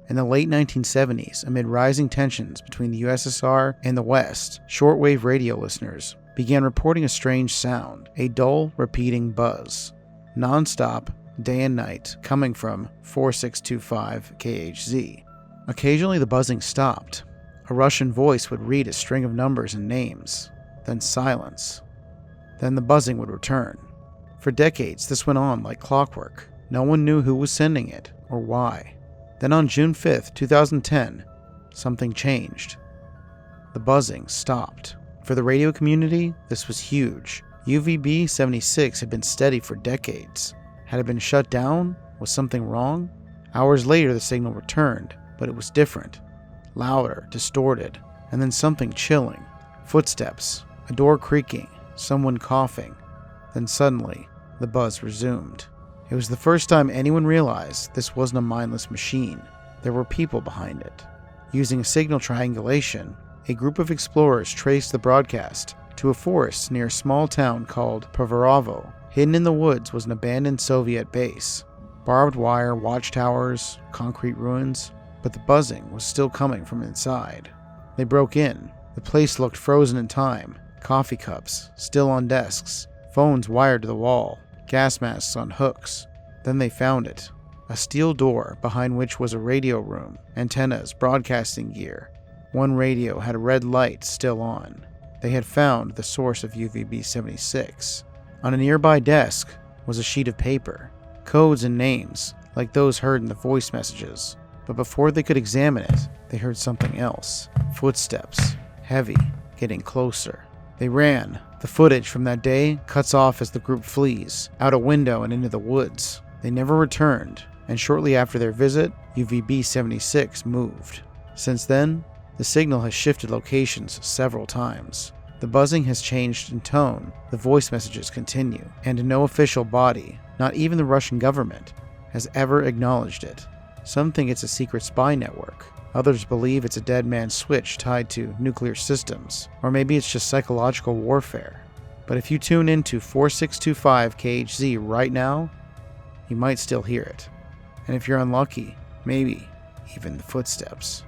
In the late 1970s, amid rising tensions between the USSR and the West, shortwave radio listeners began reporting a strange sound, a dull, repeating buzz, non-stop, day and night, coming from 4625 KHZ. Occasionally the buzzing stopped. A Russian voice would read a string of numbers and names, then silence. Then the buzzing would return. For decades, this went on like clockwork. No one knew who was sending it or why. Then on June 5th, 2010, something changed. The buzzing stopped. For the radio community, this was huge. UVB-76 had been steady for decades. Had it been shut down? Was something wrong? Hours later, the signal returned, but it was different. Louder, distorted, and then something chilling. Footsteps, a door creaking, someone coughing. Then suddenly, the buzz resumed. It was the first time anyone realized this wasn't a mindless machine. There were people behind it. Using signal triangulation, a group of explorers traced the broadcast to a forest near a small town called Provorov. Hidden in the woods was an abandoned Soviet base. Barbed wire, watchtowers, concrete ruins, but the buzzing was still coming from inside. They broke in. The place looked frozen in time. Coffee cups, still on desks, phones wired to the wall, gas masks on hooks. Then they found it. A steel door behind which was a radio room, antennas, broadcasting gear. One radio had a red light still on. They had found the source of UVB-76. On a nearby desk was a sheet of paper, codes and names like those heard in the voice messages. But before they could examine it, they heard something else. Footsteps, heavy, getting closer. They ran. The footage from that day cuts off as the group flees, out a window and into the woods. They never returned, and shortly after their visit, UVB-76 moved. Since then, the signal has shifted locations several times. The buzzing has changed in tone, the voice messages continue, and no official body, not even the Russian government, has ever acknowledged it. Some think it's a secret spy network. Others believe it's a dead man's switch tied to nuclear systems, or maybe it's just psychological warfare. But if you tune into 4625 KHZ right now, you might still hear it. And if you're unlucky, maybe even the footsteps.